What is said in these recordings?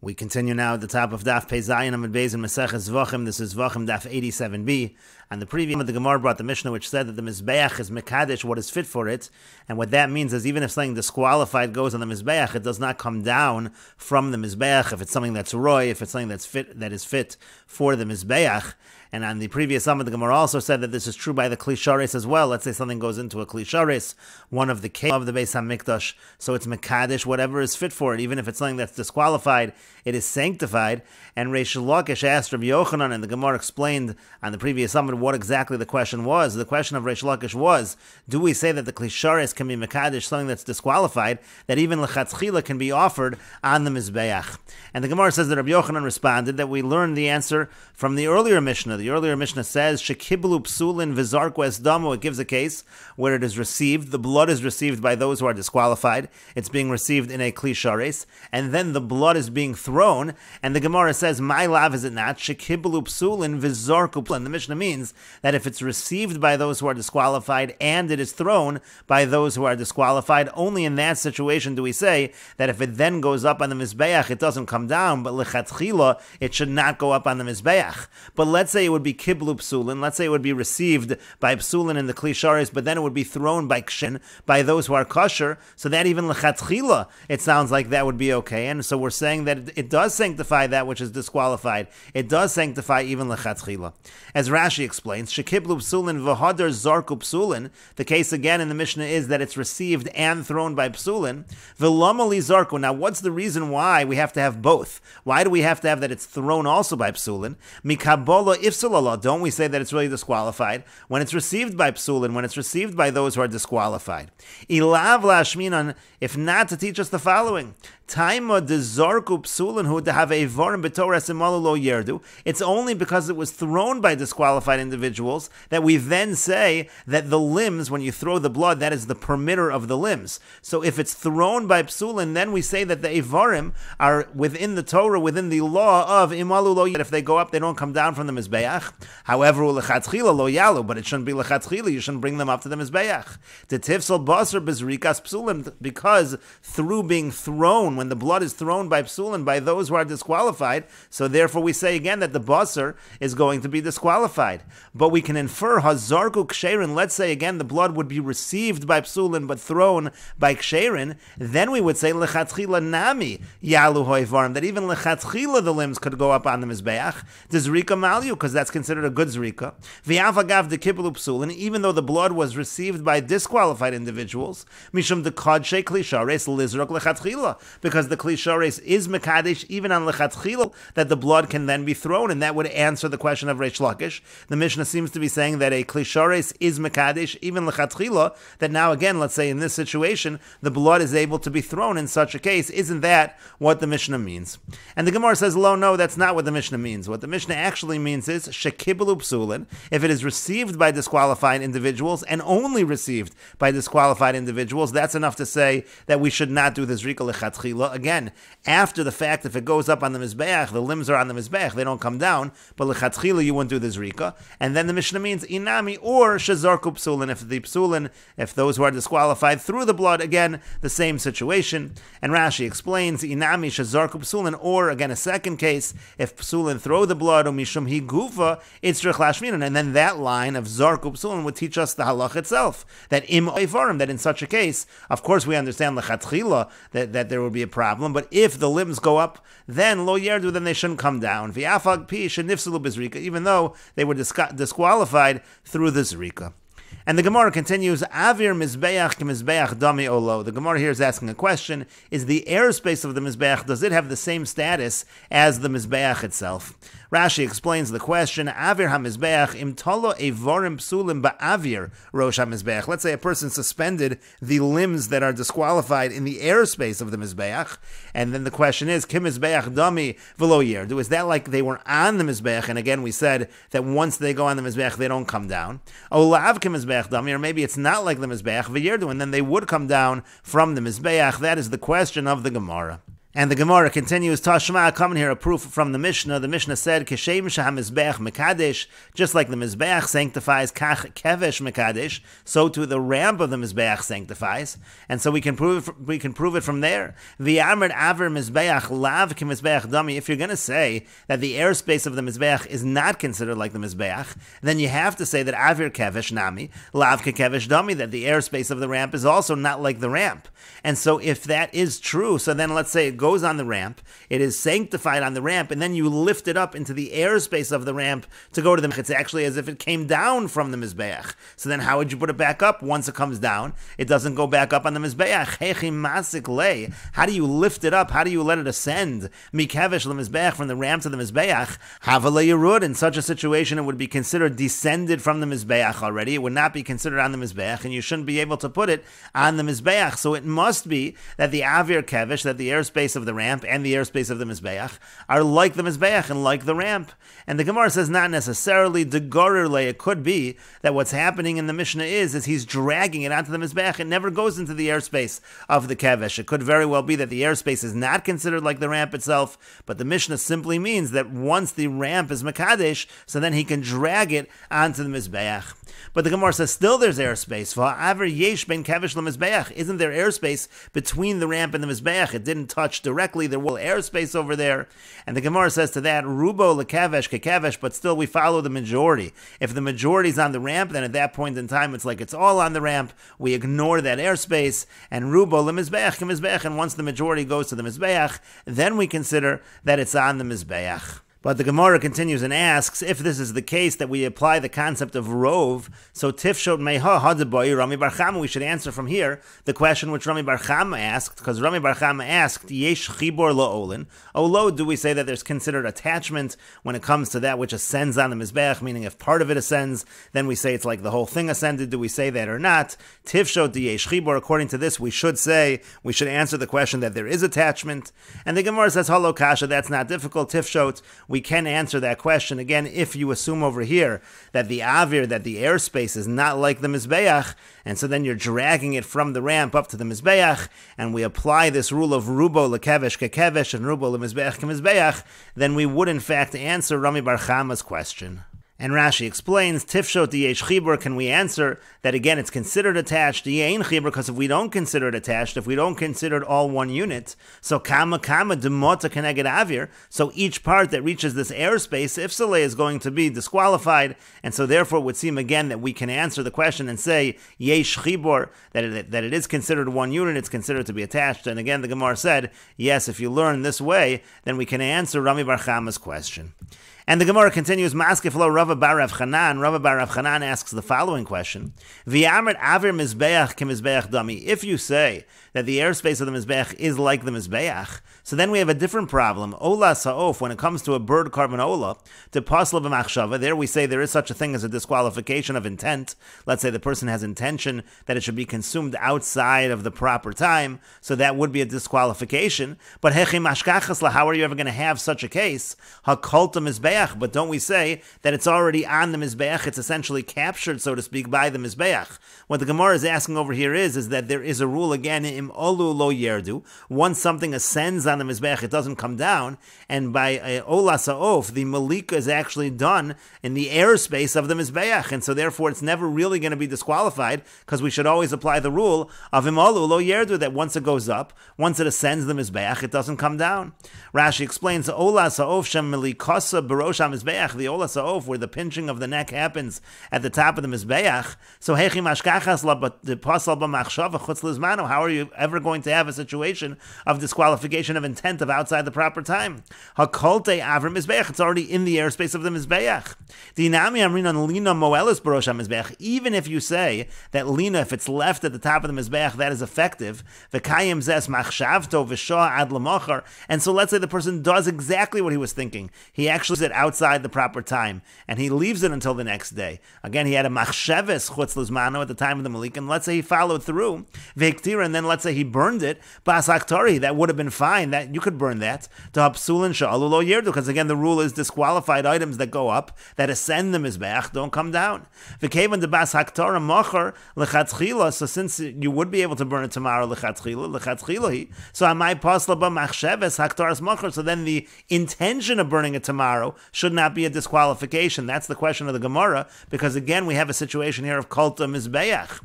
We continue now at the top of Daf Pei Zayin Amud Beis in Meseches Zevachim. This is Zevachim Daf 87b. And the previous the Gemara brought the Mishnah which said that the Mizbeach is Mekadesh, what is fit for it. And what that means is even if something disqualified goes on the Mizbeach, it does not come down from the Mizbeach if it's something that's roy, if it's something that's fit, that is fit for the Mizbeach. And on the previous Amud, the Gemara also said that this is true by the Kli Shares as well. Let's say something goes into a Kli Shares, one of the caves of the Beis HaMikdash, so it's Mekadesh, whatever is fit for it. Even if it's something that's disqualified, it is sanctified. And Reish Lakish asked Rabbi Yochanan, and the Gemara explained on the previous Amud what exactly the question was. The question of Reish Lakish was, do we say that the Kli Shares can be Mekadesh, something that's disqualified, that even L'chatzchila can be offered on the Mizbeach? And the Gemara says that Rabbi Yochanan responded that we learned the answer from the earlier Mishnah. The earlier Mishnah says, Shekiblu psulin v'zarku es damo. It gives a case where it is received, the blood is received by those who are disqualified. It's being received in a Kli Shares, and then the blood is being thrown. And the Gemara says, my lav is it not? Shekiblu psulin v'zarku psulin. The Mishnah means that if it's received by those who are disqualified and it is thrown by those who are disqualified, only in that situation do we say that if it then goes up on the Mizbeach, it doesn't come down, but lechatchila, it should not go up on the Mizbeach. But let's say it would be kiblu psulin, let's say it would be received by psulin in the Kli Shares, but then it would be thrown by kshin, by those who are kosher, so that even lechatchila, it sounds like that would be okay. And so we're saying that it does sanctify that which is disqualified. It does sanctify even lechatchila. As Rashi explains, shekiblu psulin v'hadar zarku psulin, the case again in the Mishnah is that it's received and thrown by psulin, v'lamali zarku. Now what's the reason why we have to have both? Why do we have to have that it's thrown also by psulin? Mikabola ifsulala, don't we say that it's really disqualified when it's received by psulin, when it's received by those who are disqualified? Ilav lashminan, if not to teach us the following. Taima de zarku psulin hu to have a varim b'torah simalu lo yerdu. It's only because it was thrown by disqualified individuals that we then say that the limbs, when you throw the blood, that is the permitter of the limbs. So if it's thrown by psulin, then we say that the evarim are within the Torah, within the law of imalu lo yerdu. If they go up, they don't come down from the Mizbeach. However, lechatchila lo yalu, but it shouldn't be lechatchila. You shouldn't bring them up to the Mizbeach. The tifsal basar bezrikas psulim, because through being thrown, when the blood is thrown by psulin, by those who are disqualified, so therefore we say again that the basar is going to be disqualified. But we can infer hazarku ksherin. Let's say again the blood would be received by psulin but thrown by ksherin. Then we would say lechatchila nami yalu hoivarim, that even lechatchila the limbs could go up on the Mizbeach. The zrika malyu, because that's considered a good zrika. V'yavagav de kiblu psulin, even though the blood was received by disqualified individuals, mishum de kadshe Kli Shares lizrok lechatchila, because the Kli Shares is mekadesh even on lechatchila, that the blood can then be thrown, and that would answer the question of Reish Lakish. The Mishnah seems to be saying that a Kli Shares is mekadesh even lechatchila, that now again, let's say in this situation, the blood is able to be thrown in such a case. Isn't that what the Mishnah means? And the Gemara says, no, that's not what the Mishnah means. What the Mishnah actually means is shekiblu psulin, if it is received by disqualified individuals and only received by disqualified individuals, that's enough to say that we should not do the zrika lechatchila. Again, after the fact, if it goes up on the Mizbeach, the limbs are on the Mizbeach, they don't come down, but lechatchila you wouldn't do the zrika. And then the Mishnah means inami or shezarku psulin, if the psulin, if those who are disqualified through the blood, again, the same situation. And Rashi explains inami shezarku psulin, or again, a second case, if psulin throw the blood, or mishum hi gufa, it's lashminan. And then that line of zarku psulin would teach us the halach itself, that im oivarim, that in such a case, of course we understand lechatchila that there would be a problem, but if the limbs go up, then lo yerdu, then they shouldn't come down. V'afag pi shenifsalu bezrika, even though they were disqualified through the zrika. And the Gemara continues, Avir Mizbeach Mizbeach Dami Olo. The Gemara here is asking a question. Is the airspace of the Mizbeach, does it have the same status as the Mizbeach itself? Rashi explains the question, Avir HaMizbeach Imtalo Evorim Psulim Ba'avir Rosh HaMizbeach. Let's say a person suspended the limbs that are disqualified in the airspace of the Mizbeach, and then the question is, Kim Mizbeach Dami V'lo Yerdu. Is that like they were on the Mizbeach, and again we said that once they go on the Mizbeach, they don't come down. Olav Kim Mizbeach Dami, or maybe it's not like the Mizbeach V'yerdu, and then they would come down from the Mizbeach. That is the question of the Gemara. And the Gemara continues, Tashma, coming here, a proof from the Mishnah. The Mishnah said, Keshem shehamizbeach mekadesh, just like the Mizbeach sanctifies, kach kevesh mekadesh, so too the ramp of the Mizbeach sanctifies. And so we can prove it from there. V'yamred aver Mizbeach lav ke Mizbeach dami. If you're going to say that the airspace of the Mizbeach is not considered like the Mizbeach, then you have to say that aver kevesh nami, lav ke kevesh dami, that the airspace of the ramp is also not like the ramp. And so if that is true, so then let's say it goes on the ramp, it is sanctified on the ramp, and then you lift it up into the airspace of the ramp to go to the Mesechet. It's actually as if it came down from the Mizbeach. So then how would you put it back up once it comes down? It doesn't go back up on the Mizbeach. Hechi masik le. How do you lift it up? How do you let it ascend? Mikevesh le Mizbeach, from the ramp to the Mizbeach. Havala Yerud. In such a situation, it would be considered descended from the Mizbeach already. It would not be considered on the Mizbeach, and you shouldn't be able to put it on the Mizbeach. So it must be that the Avir Kevesh, that the airspace of the ramp and the airspace of the Mizbeach are like the Mizbeach and like the ramp. And the Gemara says not necessarily. De Gorer le, it could be that what's happening in the Mishnah is he's dragging it onto the Mizbeach. It never goes into the airspace of the Kevesh. It could very well be that the airspace is not considered like the ramp itself, but the Mishnah simply means that once the ramp is Mekadesh, so then he can drag it onto the Mizbeach. But the Gemara says still there's airspace. V'aver yesh ben Kevesh le-Mizbeach. Isn't there airspace between the ramp and the Mizbeach? It didn't touch directly. There was airspace over there. And the Gemara says to that, Rubo le-Kevesh ke-Kevesh, but still we follow the majority. If the majority is on the ramp, then at that point in time it's like it's all on the ramp. We ignore that airspace. And Rubo le-Mizbeach ke-Mizbeach. And once the majority goes to the Mizbeach, then we consider that it's on the Mizbeach. But the Gemara continues and asks, if this is the case that we apply the concept of rov, so tifshot meha hadaboy Rami Bar Chama, we should answer from here the question which Rami Bar Chama asked, because Rami Bar Chama asked, yesh chibor lo-olin, lo, do we say that there's considered attachment when it comes to that which ascends on the Mizbeach, meaning if part of it ascends, then we say it's like the whole thing ascended, do we say that or not? Tifshot yesh chibor, according to this, we should answer the question that there is attachment. And the Gemara says, halo kasha, that's not difficult, tifshot, we can answer that question. Again, if you assume over here that the avir, that the airspace is not like the Mizbeach, and so then you're dragging it from the ramp up to the Mizbeach, and we apply this rule of Rubo lekevesh kekevesh and Rubo lemizbeach kemizbeach, then we would in fact answer Rami Bar Chama's question. And Rashi explains, Tifshot yesh chibur, can we answer that again it's considered attached, yein chibur, because if we don't consider it attached, if we don't consider it all one unit, so kama demota keneged avir, so each part that reaches this airspace, ifsale, is going to be disqualified, and so therefore it would seem again that we can answer the question and say, yesh chibur, that it is considered one unit, it's considered to be attached. And again the Gemara said, yes, if you learn this way, then we can answer Rami Bar Chama's question. And the Gemara continues, Maskeflo Rava Bar Rav Chanan. Rava Bar Rav Chanan asks the following question: V'yamrit Avir Mizbeach ke Mizbeach Dami. If you say that the airspace of the Mizbeach is like the Mizbeach, so then we have a different problem. Ola Sa'of, when it comes to a bird carbon ola, to pasla b'machshava, there we say there is such a thing as a disqualification of intent. Let's say the person has intention that it should be consumed outside of the proper time, so that would be a disqualification. But hechi mashkachas la, how are you ever going to have such a case? Hakolta Mizbeach, but don't we say that it's already on the Mizbeach, it's essentially captured, so to speak, by the Mizbeach. What the Gemara is asking over here is that there is a rule again, im olu lo yerdu, once something ascends on the Mizbeach, it doesn't come down, and by ola sa'of, the malika is actually done in the airspace of the Mizbeach, and so therefore it's never really going to be disqualified, because we should always apply the rule of im olu lo yerdu, that once it goes up, once it ascends the Mizbeach, it doesn't come down. Rashi explains, ola sa'of shem melikasa barosh HaMizbeach, the ola sa'of, where the pinching of the neck happens at the top of the Mizbeach, so hechi mashkachas la pasal b'machshava chutz lizmano, how are you ever going to have a situation of disqualification of intent of outside the proper time? Hakolte avr Mizbeach, it's already in the airspace of the Mizbeach. Dinami amrinan lina moelis barosh HaMizbeach, even if you say that lina, if it's left at the top of the Mizbeach, that is effective, v'kayim zes machshavto v'shoa ad l'mochar, and so let's say the person does exactly what he was thinking. He actually is outside the proper time, and he leaves it until the next day. Again, he had a machsheves chutz lizmano at the time of the malik, and let's say he followed through, v'hiktir, and then let's let's say he burned it, bas haktori, that would have been fine. That you could burn that. Because again, the rule is disqualified items that go up, that ascend the mizbeach, don't come down. So since you would be able to burn it tomorrow, so so then the intention of burning it tomorrow should not be a disqualification. That's the question of the Gemara, because again, we have a situation here of kulta mizbeach.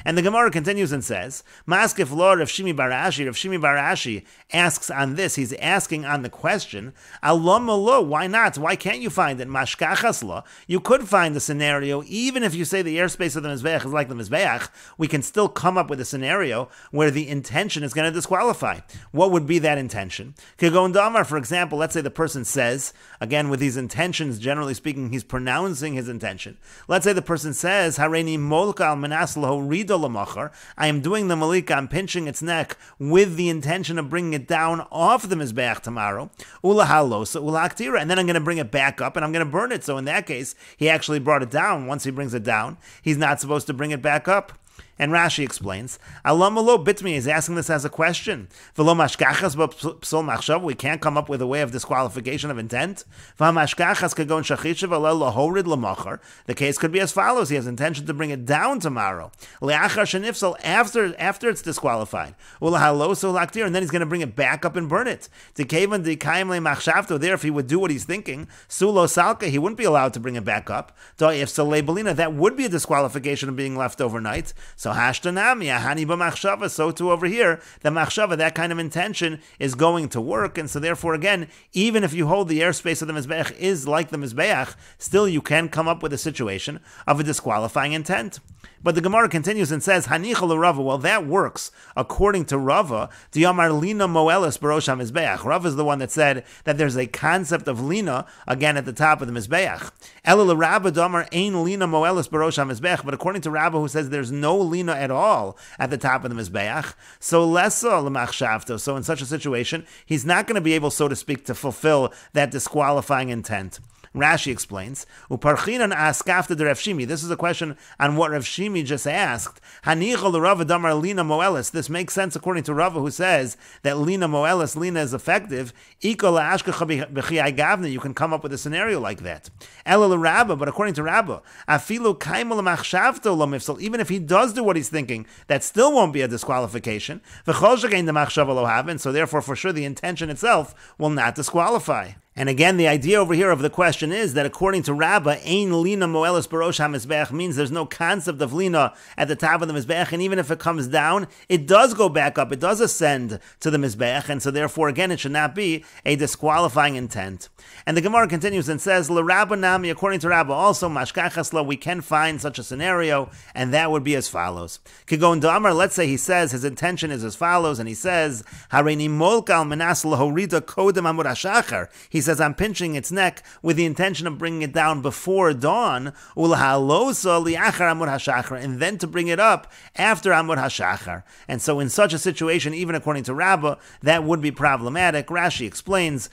And the Gemara continues and says, Maskif lo Rav Shimi bar Ashi. Rav Shimi bar Ashi asks on this, he's asking on the question, Alam lo, why not? Why can't you find it? Mashkachas lo. You could find the scenario, even if you say the airspace of the Mizbeach is like the Mizbeach, we can still come up with a scenario where the intention is going to disqualify. What would be that intention? Kegon Damar, for example, let's say the person says, again with these intentions, generally speaking, he's pronouncing his intention. Let's say the person says, Hareini molka al manas lo I am doing the malika, I'm pinching its neck with the intention of bringing it down off the mizbeach tomorrow, and then I'm going to bring it back up and I'm going to burn it. So in that case, he actually brought it down. Once he brings it down, he's not supposed to bring it back up. And Rashi explains, Alamalo Bitmi is asking this as a question. We can't come up with a way of disqualification of intent. The case could be as follows. He has intention to bring it down tomorrow. After it's disqualified. And then he's going to bring it back up and burn it. There, if he would do what he's thinking, he wouldn't be allowed to bring it back up. That would be a disqualification of being left overnight. So hashtanami, ahani b'machshava, so too over here, the machshava, that kind of intention is going to work, and so therefore again, even if you hold the airspace of the mizbeach is like the mizbeach, still you can come up with a situation of a disqualifying intent. But the Gemara continues and says, Hanicha l'Rava, well that works according to Rava, Diyamar lina moelis barosh ha-mizbeach. Rava is the one that said that there's a concept of lina, again at the top of the mizbeach. Ela l'Rabba damar ein lina moelis barosh ha-mizbeach, but according to Rava who says there's no lina at all at the top of the mizbeach, so lesa l'machshavto, so in such a situation, he's not going to be able, so to speak, to fulfill that disqualifying intent. Rashi explains, Uparchinan askafta de Rav Shimi. This is a question on what Rav Shimi just asked. Hanichol Rava damar lina moelis. This makes sense according to Rava, who says that lina moelis, lina is effective. Iko la'ashkecha b'chiyai gavna. You can come up with a scenario like that. Ela l'Rabba, but according to Rabba, afilu kaimol l'machshavto lo mifsal. Even if he does do what he's thinking, that still won't be a disqualification. V'chol shekein the machshava lo haven. So therefore, for sure, the intention itself will not disqualify. And again, the idea over here of the question is that according to Rabbah, Ein Lina Moelis Barosh HaMizbeach means there's no concept of Lina at the top of the Mizbeach, and even if it comes down, it does go back up, it does ascend to the Mizbeach, and so therefore, again, it should not be a disqualifying intent. And the Gemara continues and says, L'Rabbah Nami, according to Rabbah, also, Mashkachasla, we can find such a scenario, and that would be as follows. Kigon Damar, let's say he says his intention is as follows, and he says, Hareini Molkal Menas Lahorida Kodem Amud HaShachar. He says, I'm pinching its neck with the intention of bringing it down before dawn, and then to bring it up after Amud HaShachar. And so in such a situation, even according to Rabbah, that would be problematic. Rashi explains,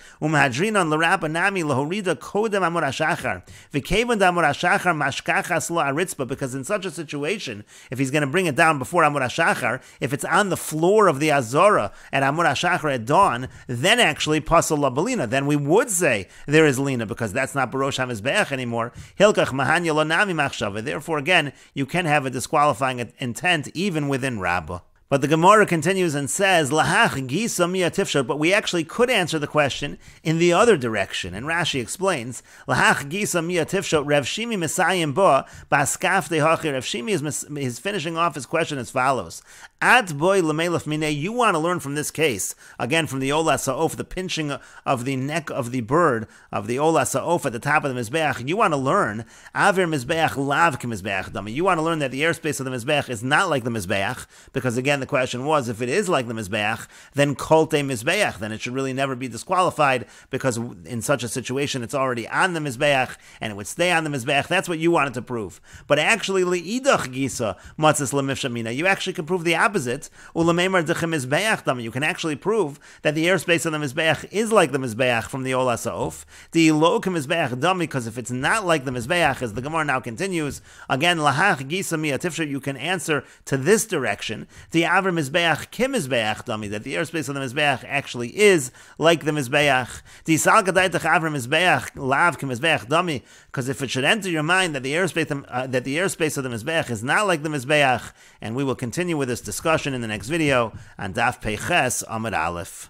because in such a situation, if he's going to bring it down before Amud HaShachar, if it's on the floor of the Azora at Amud HaShachar at dawn, then actually Pasal Labalina, then we would say there is lina, because that's not Barosh HaMizbeach anymore. Hilkach mahanya lo nami machshava. Therefore, again, you can have a disqualifying intent even within Rabbah. But the Gemara continues and says, Lahach gisa miya tifshot, but we actually could answer the question in the other direction. And Rashi explains, Lahach gisa miya tifshot, Rav Shimi mesayim ba, baskaf dehachi. Rav Shimi is finishing off his question as follows. At boy lemelef minei, you want to learn from this case, again from the Ola Sa'of, the pinching of the neck of the bird, of the Ola Sa'of at the top of the Mizbeach, you want to learn, Aver Mizbeach lav ke Mizbeach dami. You want to learn that the airspace of the Mizbeach is not like the Mizbeach, because again, the question was, if it is like the Mizbeach, then kolte Mizbeach, then it should really never be disqualified, because in such a situation, it's already on the Mizbeach, and it would stay on the Mizbeach. That's what you wanted to prove. But actually, li'idach gisa matzis lemifshamina, you actually can prove the opposite, you can actually prove that the airspace of the Mizbeach is like the Mizbeach from the Ola Sa'of. The Loka Mizbeach Dami, because if it's not like the Mizbeach, as the Gemara now continues, again, Lahach Gisa Mia Tifsher, you can answer to this direction. The Avra Mizbeach Kim Mizbeach Dami, that the airspace of the Mizbeach actually is like the Mizbeach. The Sal Gadaitach Avra Mizbeach Lav Kim Mizbeach Dami, because if it should enter your mind that the airspace of the Mizbeach is not like the Mizbeach, and we will continue with this discussion in the next video on Daf Peiches Amud Aleph.